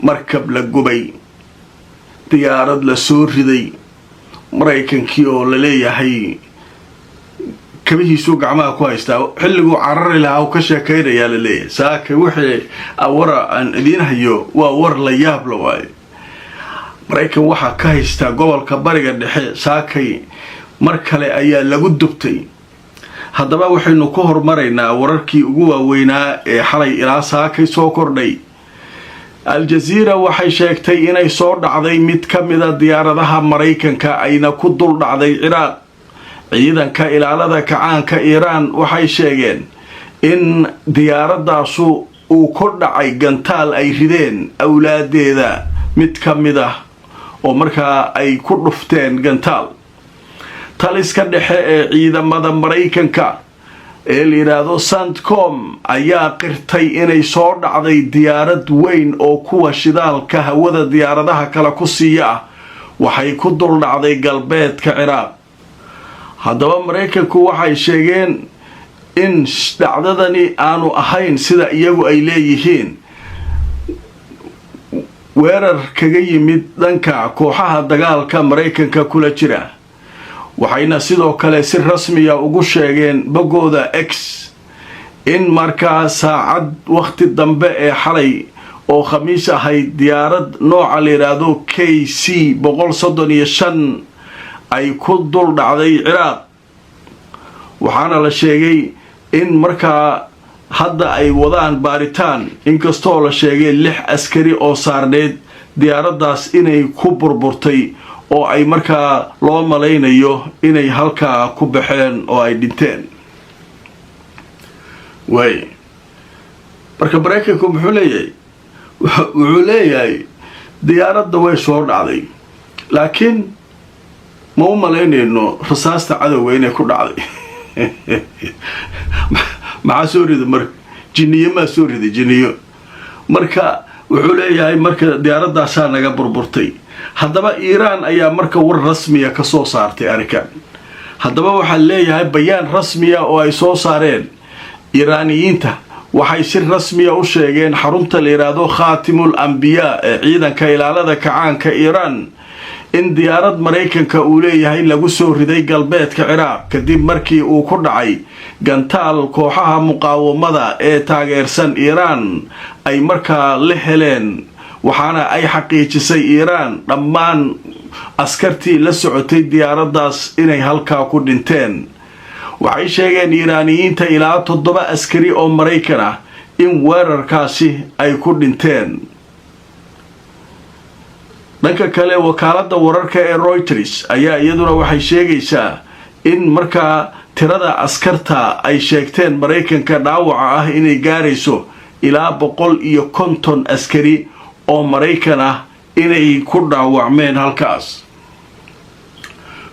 markab la gubay diyaarad la soo riday maraykankii oo la leeyahay kabihiisu gacmaha ku haystaa xilliguu carari lahaa ka sheekaynayaa la leeyahay saaka wixii awara aan idiin hayo waa war la yaab la waayo maraykan waxaa ka haystaa gobolka bariga dhexe saakay mar kale ayaa lagu dubtay haddaba waxaynu ku hormaraynaa wararkii ugu waaweynaa ee xalay ilaa saakay soo kordhay aljaziira waxay sheegtay inay soo dhacday mid ka mida diyaaradaha maraykanka ayna ku dul dhacday ciraaq ciidanka ilaalada kacaanka iiraan waxay sheegeen in diyaaradaasu uu ku dhacay gantaal ay rideen awlaadeeda mid ka mid ah oo markaa ay ku dhufteen gantaal taliska dhexe ee ciidamada maraykanka ee la yidhaahdo sandcom ayaa qirtay inay soo dhacday diyaarad weyn oo kuwa shidaalka hawada diyaaradaha kale ku siiya ah waxay ku dul dhacday galbeedka ciraaq haddaba maraykanku waxay sheegeen in dhacdadani aanu ahayn sida iyagu ay leeyihiin weerar kaga yimid dhanka kooxaha dagaalka maraykanka kula jira waxayna sidoo kale si rasmiya ugu sheegeen boggooda x in markaa saacad wakhti dambe ee xalay oo khamiis ahayd diyaarad nooca la yidhaahdo KC 135 ay ku dul dhacday ciraaq waxaana la sheegay in markaa hadda ay wadaan baaritaan inkastoo la sheegay 6 askari oo saarneed diyaaraddaas inay ku burburtay oo ay markaa loo malaynayo inay halkaa ku baxeen oo ay dhinteen way marka maraykanku wuxuu leeyahay diyaaradda way soo dhacday laakiin ma u malaynayno rasaasta cadowga inay ku dhacday maxaa soo rida marka jinniyo maa soo riday jinniyo marka wuxuu leeyahay marka diyaaradaasaa naga burburtay haddaba iiraan ayaa marka war rasmiya ka soo saartay arrinkan haddaba waxaa leeyahay bayaan rasmiya oo ay soo saareen iiraaniyiinta waxay si rasmiya u sheegeen xarunta la yidhaahdo khaatimul ambiyaa ee ciidanka ilaalada kacaanka iiraan in diyaarad maraykanka uu leeyahay lagu soo riday galbeedka ciraaq kadib markii uu ku dhacay gantaal kooxaha muqaawamada ee taageersan iiraan ay markaa la heleen waxaana ay xaqiijisay iiraan dhammaan askartii la socotay diyaaraddaas inay halkaa ku dhinteen waxay sheegeen iiraaniyiinta ilaa 7 askari oo maraykan ah in weerarkaasi ay ku dhinteen dhanka kale wakaaladda wararka ee Reuters ayaa iyaduna waxay sheegaysaa in markaa tirada askarta ay sheegteen maraykanka dhaawaca ah inay gaarayso ilaa 150 askari oo maraykan ah inay ku dhaawacmeen halkaas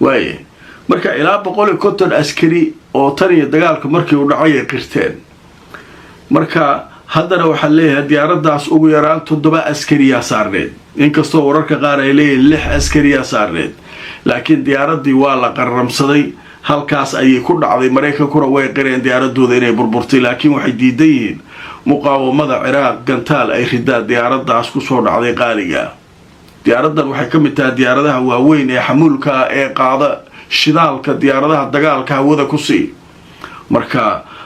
waaye marka ilaa 150 askari oo tan iyo dagaalka markii uu dhacay ay qirteen marka haddana waxaa leeyahay diyaaraddaas ugu yaraan 7 askariyaa saarneed inkastoo wararka qaar ay leeyihiin 6 askariyaa saarneed laakiin diyaaraddii waa la qarramsaday halkaas ayay ku dhacday maraykankuna way qireen diyaaradooda inay burburtay laakiin waxay diidan yihiin muqaawamada ciraaq gantaal ay ridaa diyaaraddaas ku soo dhacday qaaliga diyaaraddan waxay ka mid tahay diyaaradaha waaweyn ee xamuulka ee qaada shidaalka diyaaradaha dagaalka hawada ku sii marka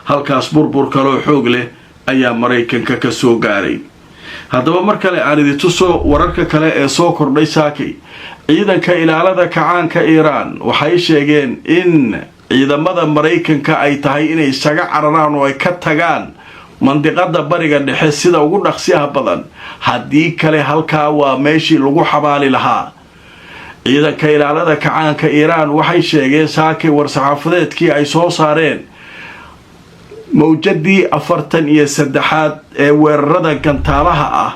halkaas burbur kaloo xoog leh ayaa maraykanka ka soo gaaray haddaba mar kale aan idin tuso wararka kale ee soo kordhay saakay ciidanka ilaalada kacaanka iiraan waxay sheegeen in ciidamada maraykanka ay tahay inay isaga cararaan oo ay ka tagaan mandiqada bariga dhexe sida ugu dhaqsiyaha badan haddii kale halkaa waa meeshii lagu xabaali lahaa ciidanka ilaalada kacaanka iiraan waxay sheegeen saakay war-saxaafadeedkii ay soo saareen mawjadii 43aad ee weerarada gantaalaha ah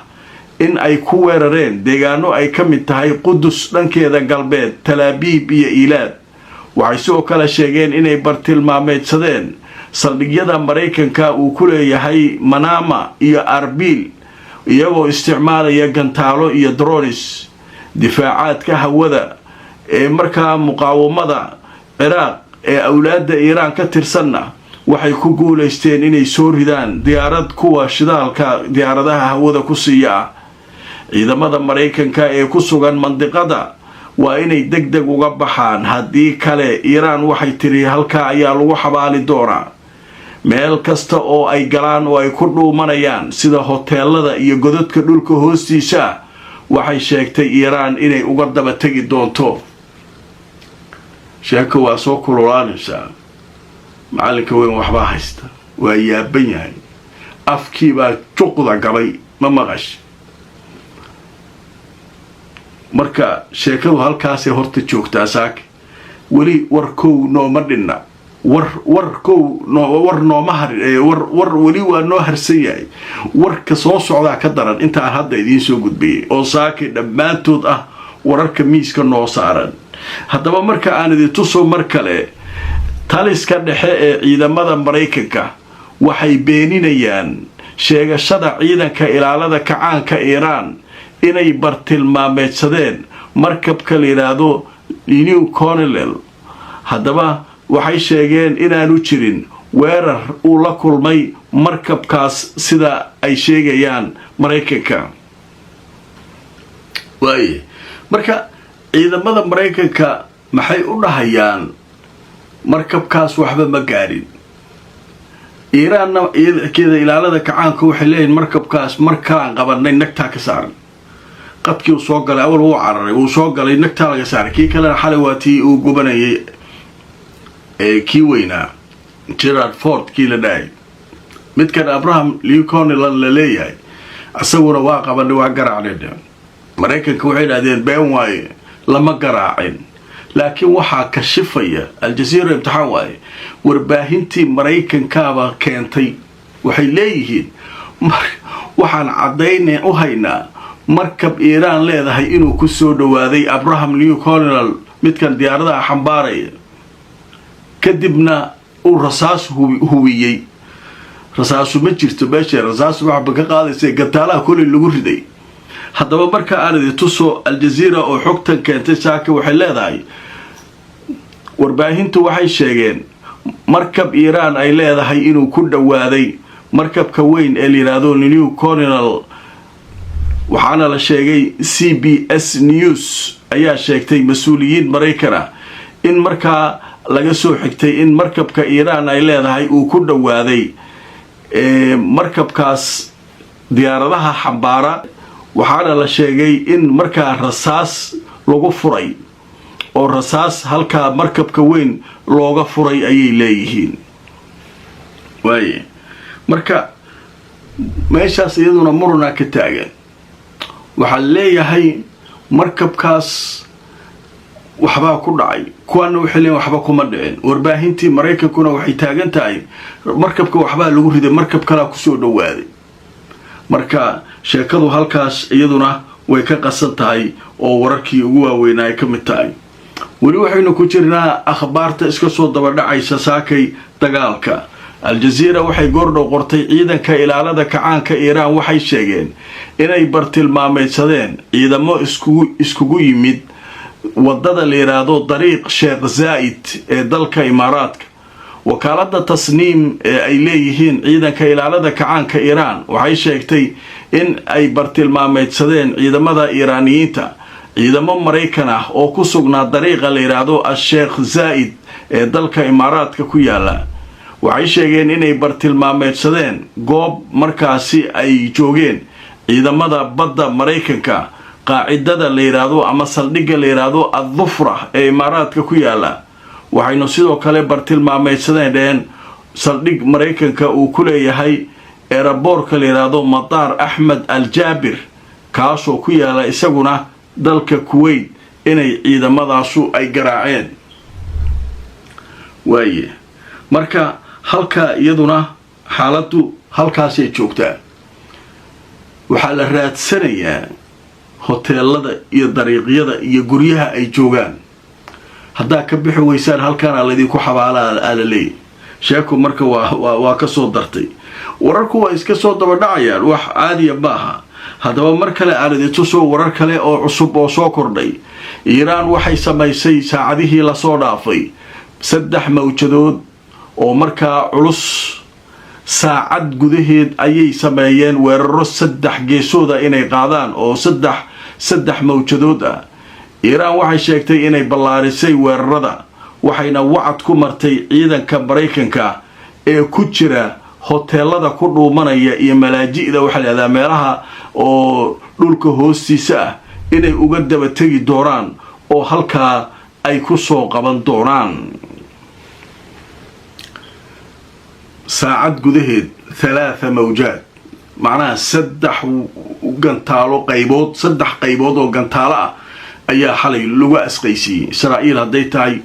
in ay ku weerareen deegaano ay ka mid tahay qudus dhankeeda galbeed talaabiib iyo iilaad waxay sidoo kale sheegeen inay bartilmaameedsadeen saldhigyada maraykanka uu ku leeyahay manama iyo arbil iyagoo isticmaalaya gantaalo iyo dronis difaacaadka hawada ee markaa muqaawamada ciraaq ee awlaadda iiraan ka tirsanna waxay ku guulaysteen inay soo ridaan diyaarad kuwa shidaalka diyaaradaha hawada ku siiya ciidamada Maraykanka ee ku sugan mandiqada waa inay degdeg uga baxaan haddii kale Iiraan waxay tiri halka ayaa lagu xabaali doonaa meel kasta oo ay galaan oo ay ku dhuumanayaan sida hoteelada iyo godadka dhulka hoostiisa waxay sheegtay Iiraan inay uga daba tagi doonto sheeko waa soo kululaanaysaa macalinka weyn waxba haysta waa yaaban yahay afkii baa juqda galay ma maqash marka sheekadu halkaasay horta joogtaa saaki weli warkow nooma dhinna war nooma harin war weli waa noo harsan yahay warka soo socdaa ka daran intaan hadda idiin soo gudbiyey oo saaki dhammaantood ah wararka miiska noo saaran haddaba marka aan idin tuso mar kale taliska dhexe ee ciidamada Maraykanka waxay beeninayaan sheegashada ciidanka ilaalada kacaanka Iiraan inay bartilmaameedsadeen markabka la yiraahdo New Colonel haddaba waxay sheegeen inaanu jirin weerar uu la kulmay markabkaas sida ay sheegayaan Maraykanka marka ciidamada Maraykanka maxay u dhahayaan markabkaas waxba ma gaarin Iiraanna ciidankeeda ilaalada kacaanka waxay leeyihiin markabkaas markaan qabanay nagtaa ka saaran qadkii uu soo galay awal uu cararay uu soo galay nagtaa laga saaray kii kalena xalay waatii uu gubanayay kii weynaa Gerald Ford kii la dhahay midkan Abraham Lincoln la leeyahay asaguna waa qabanay waa garaacnay Maraykanka waxay dhahdeen been waaye lama garaacin laakiin waxaa ka shifaya Al-Jazeera imtixaan waaye warbaahintii Maraykankaaba keentay waxay leeyihiin waxaan cadaynay u haynaa markab Iiraan leedahay inuu ku soo dhawaaday Abraham Lincoln midkan diyaaradaha xambaaraya kadibna uu rasaas huwiyay rasaasu ma jirto meesha rasaas waxba ka qaadaysa gataalaha kulli lagu riday haddaba marka aan idin tuso Al-Jazeera oo xogtan keentay saaka waxay leedahay warbaahintu waxay sheegeen markab Iiraan ay leedahay inuu ku dhawaaday markabka weyn ee la yiraahdo New Colonel waxaana la sheegay CBS News ayaa sheegtay mas'uuliyiin Maraykan in markaa laga soo xigtay in markabka Iiraan ay leedahay uu ku dhawaaday markabkaas diyaaradaha xambaara waxaana la sheegay in markaa rasaas lagu furay oo rasaas halka markabka weyn looga furay ayay leeyihiin marka meeshaas iyaduna muruna ka taagan waxaa leeyahay markabkaas waxba ku dhacay kuwana waxay leeyihiin waxba kuma dhicin warbaahintii Maraykankuna waxay taagan tahay markabka waxba lagu riday markab kale ku soo dhawaaday marka sheekadu halkaas iyaduna way ka qasan tahay oo wararkii ugu waaweyn ay ka mid tahay weli waxaynu ku jirnaa akhbaarta iska soo daba dhacaysa saakay dagaalka Al-Jazeera waxay goordhow qortay ciidanka ilaalada kacaanka Iiraan waxay sheegeen inay bartilmaameedsadeen ciidamo iskugu yimid wadada la yiraahdo dariiq Sheikh Zayed ee dalka Imaaraadka wakaalada Tasniim ee ay leeyihiin ciidanka ilaalada kacaanka Iiraan waxay sheegtay in ay bartilmaameedsadeen ciidamada Iiraaniyiinta ciidamo Maraykan ah oo ku sugnaa dariiqa la yiraahdo Sheikh Zayed ee dalka Imaaraadka ku yaala waxay sheegeen inay bartilmaameedsadeen goob markaasi ay joogeen ciidamada badda Maraykanka qaacidada la yiraahdo ama saldhigga la yiraahdo Ad-Dhufra ee Imaaraadka ku yaala waxaynu sidoo kale bartilmaameedsadeen saldhig Maraykanka uu ku leeyahay airportka la yiraahdo Mataar Ahmed Al-Jabir kaasoo ku yaala isaguna dalka Kuwait inay ciidamadaasu ay garaaceen marka halka iyaduna xaaladu halkaas ay joogtaa waxaa la raadsanayaa hoteelada iyo dariiqyada iyo guryaha ay joogaan haddaa ka bixi weysaan halkaana laydinku xabaalaa la leeyahay sheeko marka waa ka soo dartay wararku waa iska soo daba dhacayaan wax caadiya maaha haddaba mar kale aan idin tuso warar kale oo cusub oo soo kordhay Iiraan waxay samaysay saacadihii la soo dhaafay 3 mawjadood oo markaa culus saacad gudaheed ayay sameeyeen weeraro 3 geesooda inay qaadaan oo saddex mawjadood ah. Iiraan waxay sheegtay inay ballaarisay weerarada waxayna wacad ku martay ciidanka Mareykanka ee ku jira hoteelada ku dhuumanaya iyo malaaji'da waxa la yiraahdaa meelaha oo dhulka hoostiisa ah inay uga daba tagi doonaan oo halkaa ay ku soo qaban doonaan. saacad gudaheed 3 mawjad macnaha 3 gantaalo qaybood 3 qaybood oo gantaalo ah ayaa xalay lagu asqaysiyay Israa'iil haday tahay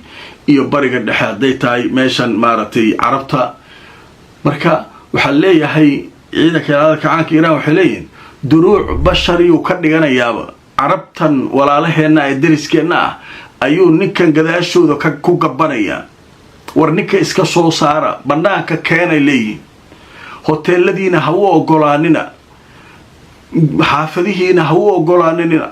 iyo bariga dhexe haday tahay meeshan maaragtay Carabta. marka waxa leeyahay ciidanka ilaalada kacaanka Iiraan waxay leeyihiin duruuc bashari oo ka dhiganayaaba Carabtan walaalaheena ay deriskeena ah ayuu ninkan gadaashooda ku gabanaya. war ninka iska soo saara banaanka keenay leeyihiin hoteeladiina ha u ogolaanina xaafadihiina ha u ogolaanina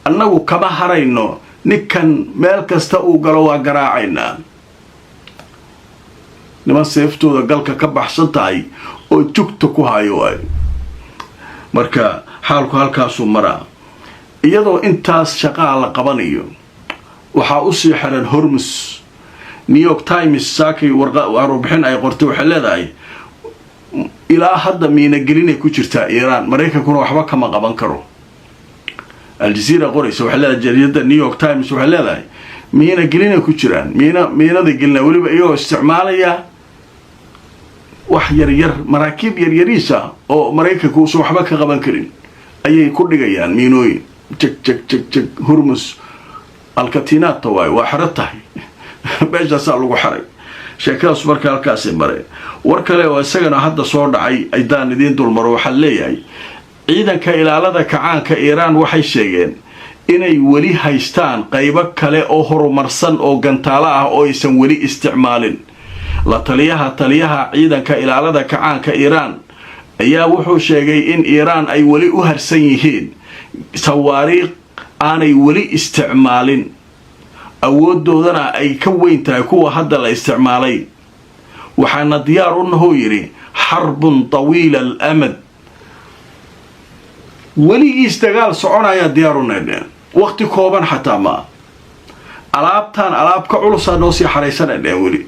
annagu kama harayno ninkan meel kasta uu galo waa garaacayna. niman seeftooda galka ka baxsan tahay oo jugta ku hayo way. marka xaalku halkaasuu maraa iyadoo intaas shaqaa la qabanayo waxaa u sii xiran Hormuz. New York Times saakay warbixin ay qortay waxay leedahay ilaa hadda miina gelinay ku jirtaa Iiraan Mareykankuna waxba kama qaban karo. Al Jazeera qoraysa waxay leedahay jaridda New York Times waxay leedahay miina gelinay ku jiraan miinada gelina waliba iyagoo isticmaalaya wax yar maraakiib yaryariisa oo Mareykanku soo waxba ka qaban karin ayay ku dhigayaan miinooyin jag Hormuz alkatinata waa xaratahay meeshaas lagu xaray. sheekadaas marka halkaas maray war kale oo isagana hadda soo dhacay aydaan idin dulmaro waxa leeyahay ciidanka ilaalada kacaanka Iiraan waxay sheegeen inay wali haystaan qaybo kale oo horumarsan oo gantaalo ah oo aysan wali isticmaalin. la taliyaha ciidanka ilaalada kacaanka Iiraan ayaa wuxuu sheegay in Iiraan ay wali u harsan yihiin sawaariikh aanay wali isticmaalin awooddoodana ay ka weyn tahay kuwa hadda la isticmaalay. waxaana diyaar u nahay yiri xarbun tawiila al-amad waligiis dagaal soconaya diyaar u nahay waqti kooban xataa ma alaab ka culus noo sii xareysanay wali.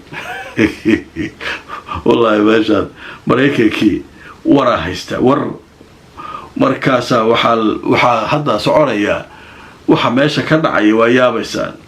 wallahi meeshaan Mareykankii wara haysta war markaas waxa hadda soconaya waxa meesha ka dhacay waa yaabaysaan.